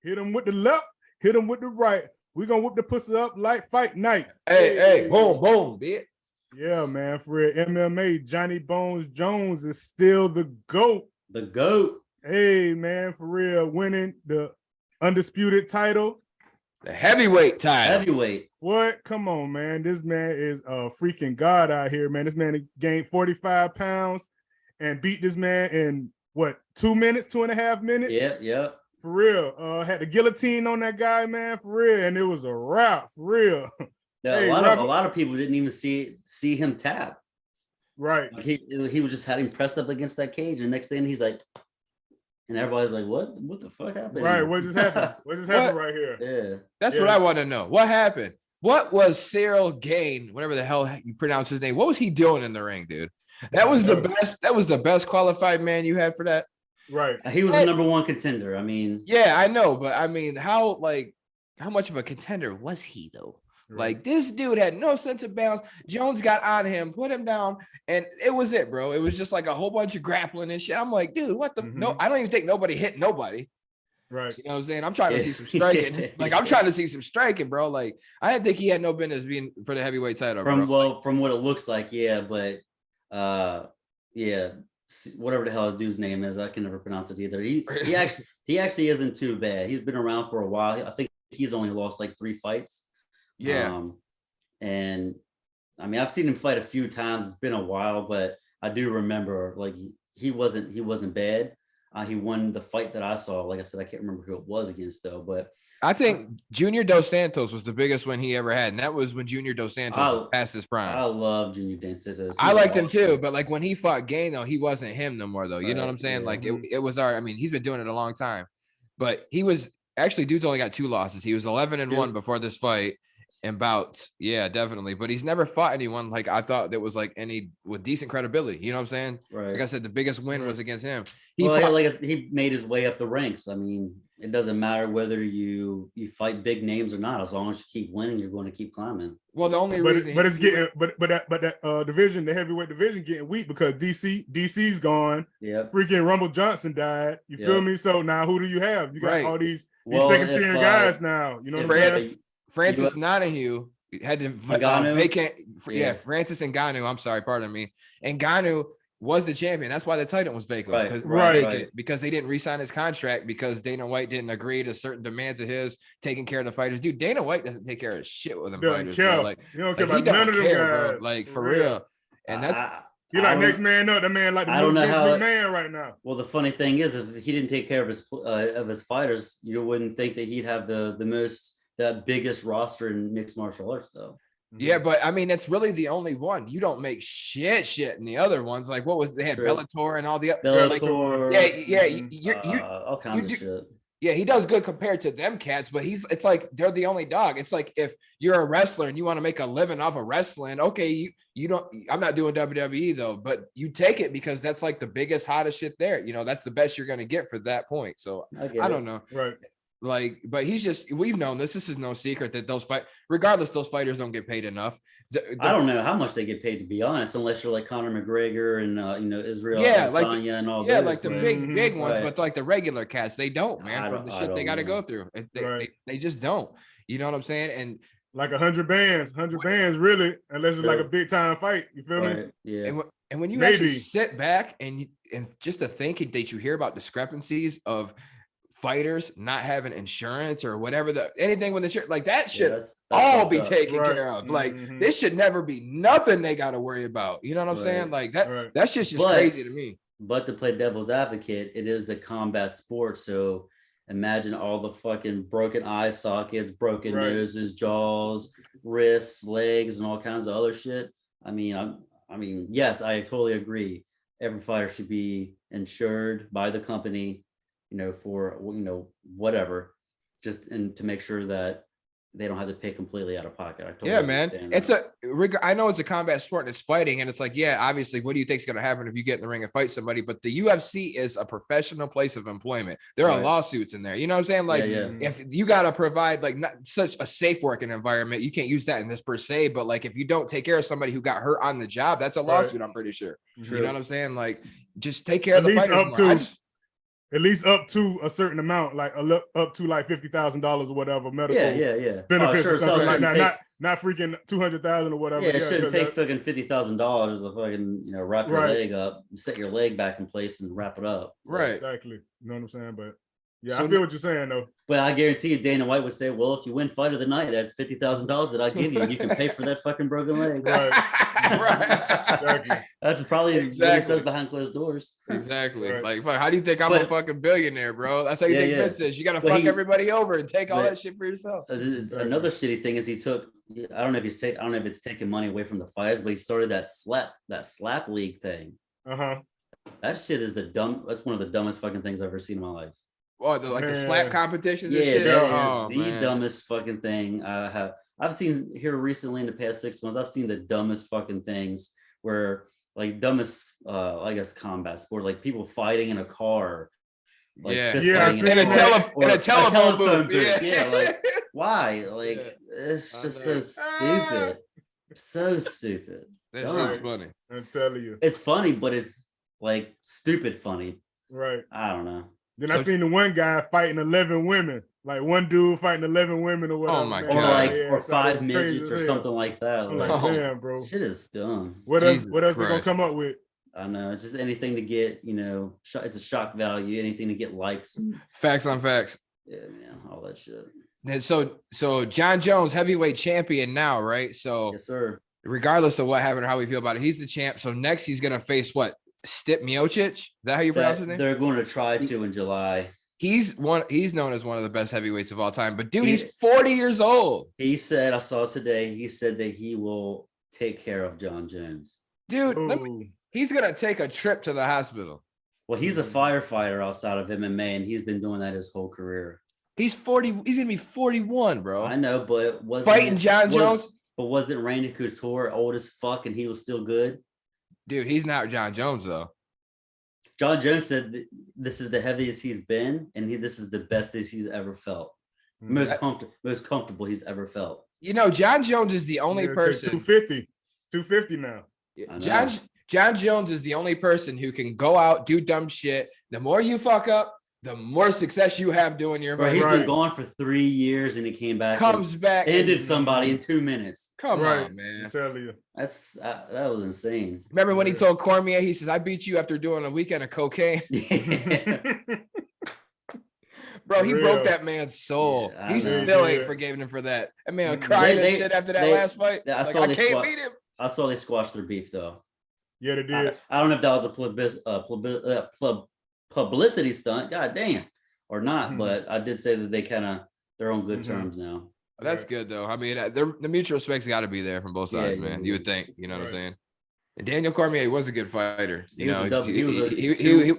Hit him with the left, hit him with the right. We gonna whip the pussy up like fight night. Hey, boom, boom, bitch. Yeah, man, for real. MMA, Johnny Bones Jones is still the GOAT. The GOAT. Hey, man, for real, winning the undisputed title. The heavyweight title. Heavyweight. What? Come on, man. This man is a freaking god out here, man. This man gained 45 pounds and beat this man in what, 2 minutes, 2.5 minutes? Yep. For real. Had the guillotine on that guy, man, for real. And it was a wrap, for real. Yeah, Hey, a lot of people didn't even see him tap. Right. Like he was just had him pressed up against that cage, and next thing he's like, and everybody's like, what the fuck happened? Right. What just happened? What just happened right here? Yeah. That's what I want to know. What happened? What was Cyril Gane, whatever the hell you pronounce his name? What was he doing in the ring, dude? That was the best. That was the best qualified man you had for that. Right. He was the number one contender. I mean, yeah, I know, but I mean, how much of a contender was he though? Like this dude had no sense of balance. Jones got on him, put him down, and it was it, bro. It was just like a whole bunch of grappling and shit. I'm like, dude, what the? No, I don't even think nobody hit nobody. Right. You know what I'm saying? I'm trying to see some striking. I'm trying to see some striking, bro. Like, I didn't think he had no business being for the heavyweight title, bro. From what it looks like, yeah, but whatever the hell the dude's name is, I can never pronounce it either. He actually isn't too bad. He's been around for a while. I think he's only lost like 3 fights. Yeah. And I mean, I've seen him fight a few times. It's been a while, but I do remember like he wasn't bad. He won the fight that I saw. Like I said, I can't remember who it was against though, but I think Junior Dos Santos was the biggest win he ever had, and that was when Junior Dos Santos was past his prime. I love Junior Dos Santos. I liked him too, but like when he fought Gane though, he wasn't him no more though. You know what I'm saying? Like it was I mean, he's been doing it a long time, but he was actually dude's only got 2 losses. He was 11-1 before this fight. And bouts, yeah, definitely. But he's never fought anyone like I thought that was like any with decent credibility. You know what I'm saying? Right. Like I said, the biggest win was against him. He made his way up the ranks. I mean, it doesn't matter whether you fight big names or not. As long as you keep winning, you're going to keep climbing. Well, the only reason, but it's getting, but that division, the heavyweight division, getting weak because DC's gone. Yeah. Freaking Rumble Johnson died. You feel me? So now who do you have? You got all these second tier guys now. You know what I'm saying? Francis Ngannou had to vacate. Yeah, Francis Ngannou. I'm sorry, pardon me. And Ngannou was the champion. That's why the title was vacant. Because they didn't re-sign his contract because Dana White didn't agree to certain demands of his taking care of the fighters. Dude, Dana White doesn't take care of shit with them fighters. Bro. Like, you don't care about none of them guys. Bro. Like for real. And that's he like next man up. That man like the I don't know how man right now. Well, the funny thing is, if he didn't take care of his fighters, you wouldn't think that he'd have the biggest roster in mixed martial arts, though. Yeah, but I mean, that's really the only one. You don't make shit in the other ones. Like, what was they had Bellator and all the other. Bellator, all kinds of shit. Yeah, he does good compared to them cats, but it's like they're the only dog. It's like if you're a wrestler and you want to make a living off of wrestling, okay, you don't. I'm not doing WWE though, but you take it because that's like the biggest, hottest shit there. You know, that's the best you're gonna get for that point. So I don't know, right? Like, but we've known this is no secret that those fighters don't get paid enough. I don't know how much they get paid, to be honest, unless you're like Conor McGregor and Israel Adesanya and all those. Like the big ones, but like the regular cats, they don't, man, from the shit they got to go through. They just don't. You know what I'm saying? And like 100 bands really, unless it's like a big time fight. You feel me? Yeah. And when you actually sit back and just to think that you hear about discrepancies of fighters not having insurance or whatever, anything with insurance, like that should all be taken care of. Like this should never be nothing they got to worry about. You know what I'm saying? Like that shit's just crazy to me. But to play devil's advocate, it is a combat sport, so imagine all the fucking broken eye sockets, broken noses, jaws, wrists, legs, and all kinds of other shit. I mean, yes, I totally agree. Every fighter should be insured by the company, for whatever, just and to make sure that they don't have to pay completely out of pocket. I totally man. I know it's a combat sport and it's fighting, and it's like, yeah, obviously, what do you think is going to happen if you get in the ring and fight somebody? But the UFC is a professional place of employment. There are lawsuits in there. You know what I'm saying? Like, if you got to provide like not such a safe working environment, you can't use that in this per se. But like, if you don't take care of somebody who got hurt on the job, that's a lawsuit. I'm pretty sure. You know what I'm saying? Like, just take care of the fighters. At least up to a certain amount, like up to like $50,000 or whatever medical Yeah. benefits sure, or something like that. take- Not freaking 200,000 or whatever. Yeah, it shouldn't 'cause take that- fucking $50,000 to fucking wrap your Right. leg up, set your leg back in place, and wrap it up. Right. Exactly. You know what I'm saying? But yeah, So- I feel what you're saying though. But I guarantee you, Dana White would say, "Well, if you win fight of the night, that's $50,000 that I give you. You can pay for that fucking broken leg." Right. Right. That's probably what he Exactly. says behind closed doors. Exactly. Right. Like, fuck, how do you think I'm a But- fucking billionaire, bro? That's how you Yeah, think yeah. Vince is. You gotta But fuck he- everybody over and take all but- that shit for yourself. Another shitty thing is he took. I don't know if it's taking money away from the fighters, but he started that slap league thing. Uh-huh. That shit is that's one of the dumbest fucking things I've ever seen in my life. Oh, the Man. slap competitions and Yeah, shit. that Oh, is the man. dumbest fucking thing I've seen here recently in the past 6 months. I've seen the dumbest fucking things where like dumbest I guess combat sports, like people fighting in a car. Like Yeah. fist Yeah, I fighting seen in a that. car, or In a telephone booth. Yeah, like why? Like Yeah. it's I just know. so stupid. So stupid. That Dumb. shit's funny. I'm telling you. It's funny, but it's like stupid funny. Right. I don't know. Then I So- seen the one guy fighting 11 women. Like one dude fighting 11 women or whatever. my man. Or God. like Yeah, or so five it's crazy midgets as or hell. something like that. I'm Like, like, Oh. damn, bro. shit is dumb. What else? Jesus What else they gonna Christ. come up with? I know, just anything to get, it's a shock value, anything to get likes. Facts on facts. Yeah, man, all that shit. And so John Jones, heavyweight champion now, right? So Yes, sir. regardless of what happened or how we feel about it, he's the champ. So next he's gonna face what? Stipe Miocic? Is that how you pronounce his name? They're going to try to in July. He's known as one of the best heavyweights of all time. But dude, He- he's 40 years old. He said, I saw today, he said that he will take care of John Jones. Dude, Ooh. he's gonna take a trip to the hospital. Well, he's a Mm. firefighter outside of MMA, and he's been doing that his whole career. He's 40, he's gonna be 41, bro. I know, but was Fighting John Jones. But wasn't Randy Couture old as fuck and he was still good? Dude, he's not John Jones though. John Jones said this is the heaviest he's been, and this is the best that he's ever felt. Mm. Most comfortable he's ever felt. You know, John Jones is the only Yeah, person. 250 now. I know. John Jones is the only person who can go out, do dumb shit. The more you fuck up, the more success you have doing your Bro, he's Right. been gone for 3 years and he came back comes back and and ended somebody in 2 minutes. Come Right. on, man. I'm telling you. That was insane. Remember when he Yeah. told Cormier, he says, I beat you after doing a weekend of cocaine? Bro, he For broke real. that man's soul. Yeah, I He know. still ain't Yeah. forgiving him for that. That man Mm. crying and They- shit after that they- last fight. I Like, saw I they can't squat- beat him. I saw they squashed their beef though. Yeah, they did. I don't know if that was a publicity stunt, god damn, or not, Mhm. but I did say that they're on good Mhm. terms now. That's Right. good though. I mean, the mutual respect's got to be there from both Yeah, sides, yeah, man. yeah. You would think, you know what I'm Right. saying? And Daniel Cormier was a good fighter. He You was know, a double- he was a he-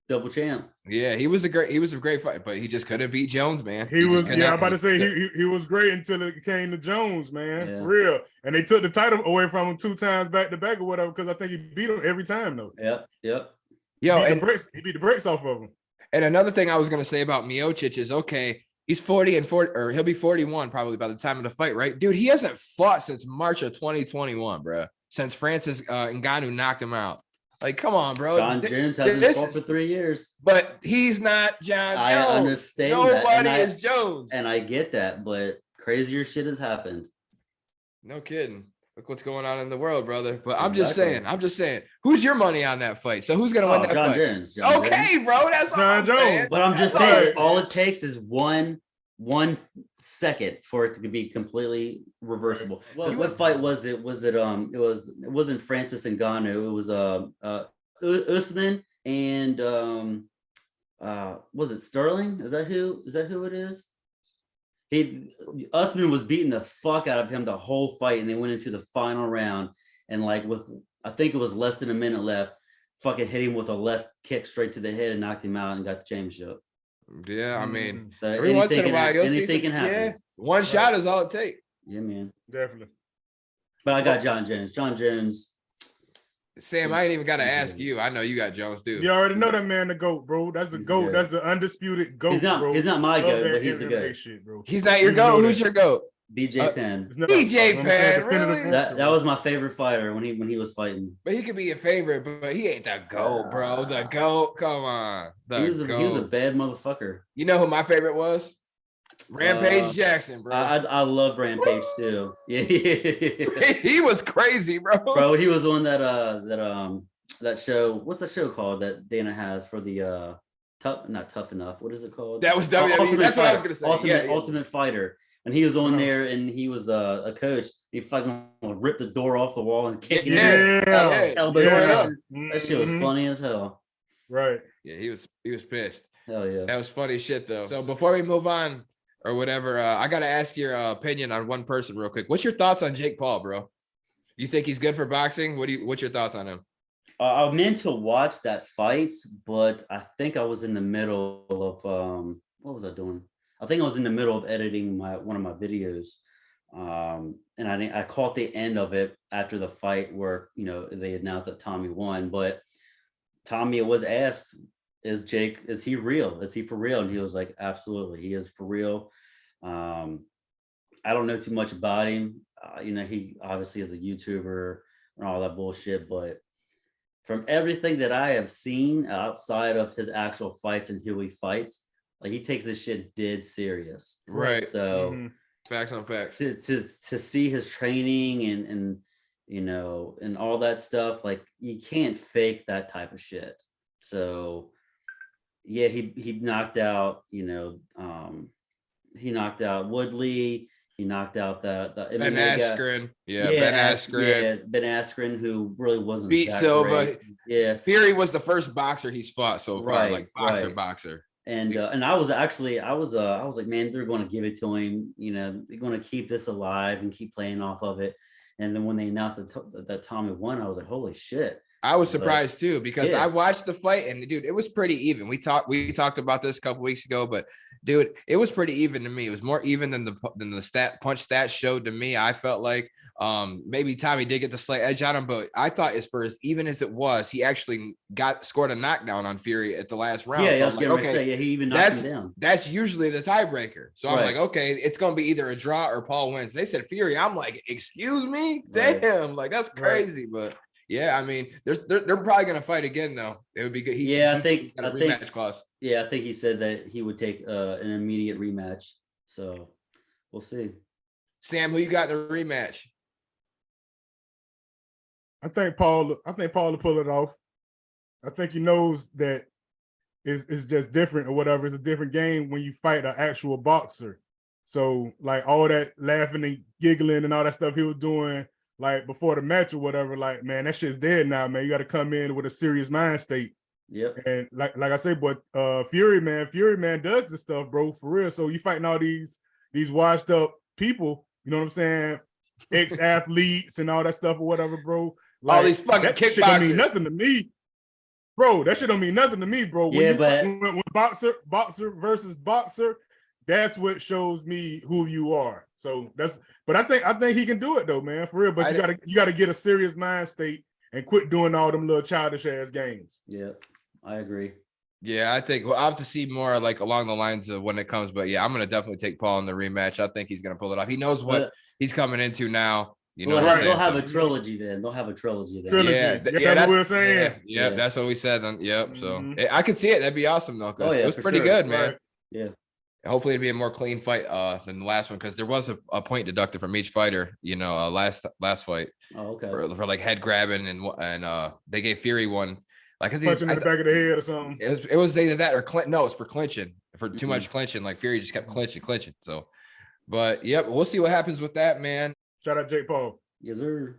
Double champ. yeah, he was a great fighter, but he just couldn't beat Jones, man. He just was, could yeah, not- I'm about to say he was great until it came to Jones, man. Yeah. For real. And they took the title away from him 2 times back to back or whatever, because I think he beat him every time though. Yep. Yo, he and beat the brakes off of him. And another thing I was gonna say about Miocic is okay, he's 40 or he'll be 41 probably by the time of the fight, right? Dude, he hasn't fought since March of 2021, bro. Since Francis Ngannou knocked him out. Like, come on, bro. John Jones hasn't this fought is- for 3 years. But he's not John I Jones. understand Nobody that, is Jones. and I get that, but crazier shit has happened. No kidding. Look what's going on in the world, brother. But I'm just Exactly. saying, who's your money on that fight? So who's gonna win that John fight? Jones. John Okay, Jones. bro. That's all John I'm Jones. saying. But I'm just That's all I'm saying, all it takes is one second for it to be completely reversible. What fight was it? It wasn't Francis Ngannou. It was Usman and was it Sterling? Is that who it is? Usman was beating the fuck out of him the whole fight, and they went into the final round, and like with I think it was less than a minute left, fucking hit him with a left kick straight to the head and knocked him out and got the championship. Yeah, I mean, So every once in a while, you'll see anything some, can happen. yeah, one shot is all it takes. Yeah, man. Definitely. But I got John Jones. John Jones. Sam, I ain't even got to ask you. I know you got Jones too. You already know that man, the GOAT, bro. That's the He's GOAT. good. That's the undisputed GOAT, He's not. bro. He's not my Love goat, that but he's the MMA goat. shit, bro. He's not your You know goat. Who's that. your goat? BJ Penn. BJ Penn, really? That was my favorite fighter when he was fighting. But he could be a favorite, but he ain't the GOAT, bro. The GOAT, come on. He was a bad motherfucker. You know who my favorite was? Rampage Jackson, bro. I love Rampage too. Yeah, he was crazy, bro. Bro, he was on that show. What's the show called that Dana has for the not Tough Enough? What is it called? That was WWE. That's what I was gonna say. Ultimate Fighter. And he was on there, and he was a coach. He fucking ripped the door off the wall and kicked it. That shit was funny as hell. Right. Yeah, he was pissed. Hell yeah. That was funny shit though. So before we move on or whatever, I gotta ask your opinion on one person real quick. What's your thoughts on Jake Paul, bro? You think he's good for boxing? What's your thoughts on him? I meant to watch that fight, but I think I was in the middle of what was I doing? I think I was in the middle of editing one of my videos, and I caught the end of it after the fight where they announced that Tommy won. But Tommy was asked, "Is he real? Is he for real?" And he was like, "Absolutely, he is for real." I don't know too much about him. He obviously is a YouTuber and all that bullshit, but from everything that I have seen outside of his actual fights and who he fights, like he takes this shit dead serious. Right. So facts on facts. To see his training and and all that stuff, like you can't fake that type of shit. So yeah, he knocked out, he knocked out Woodley. He knocked out the Ben Askren. Ben Askren. Ben Askren, who really wasn't beat Silva. Great. Yeah. Fury was the first boxer he's fought so far, like boxer. And I was like, man, they're going to give it to him. They're going to keep this alive and keep playing off of it. And then when they announced that Tommy won, I was like, holy shit. I was surprised too, because I watched the fight and dude, it was pretty even. We talked about this a couple weeks ago, but dude, it was pretty even to me. It was more even than the punch stats showed to me. I felt like maybe Tommy did get the slight edge on him, but I thought as far as even as it was, he actually scored a knockdown on Fury at the last round. Yeah, so I was going to say, he even knocked him down. That's usually the tiebreaker. So I'm like, okay, it's going to be either a draw or Paul wins. They said Fury. I'm like, excuse me? Damn, like that's crazy, but yeah, I mean, they're probably gonna fight again though. It would be good. I think got a rematch clause. Yeah, I think he said that he would take an immediate rematch. So we'll see. Sam, who you got in the rematch? I think Paul will pull it off. I think he knows that it's just different or whatever. It's a different game when you fight an actual boxer. So like all that laughing and giggling and all that stuff he was doing like before the match or whatever, like, man, that shit's dead now, man. You got to come in with a serious mind state. Yep. And like I say, but Fury man does this stuff, bro, for real. So you fighting all these washed up people, you know what I'm saying? Ex-athletes and all that stuff or whatever, bro. Like, all these fucking kickboxers. Shit don't mean nothing to me. Bro, that shit don't mean nothing to me, bro. When boxer versus boxer, that's what shows me who you are. So but I think he can do it though, man, for real. But you gotta get a serious mind state and quit doing all them little childish ass games. Yeah, I agree. Yeah, I think I'll have to see more like along the lines of when it comes. But yeah, I'm gonna definitely take Paul in the rematch. I think he's gonna pull it off. He knows what he's coming into now. They'll have a trilogy then. They'll have a trilogy then. Yeah, that's what we're saying. Yeah, that's what we said. Yep. So I could see it. That'd be awesome though. It was pretty good, man. Right. Yeah. Hopefully it'd be a more clean fight than the last one, because there was a point deducted from each fighter, last fight. Oh, okay. For like head grabbing and they gave Fury one. Like I think punching in the back of the head or something. It was either that or no, it's for clinching. For too much clinching. Like Fury just kept clinching. So, but yep, we'll see what happens with that, man. Shout out Jake Paul. Yes, sir.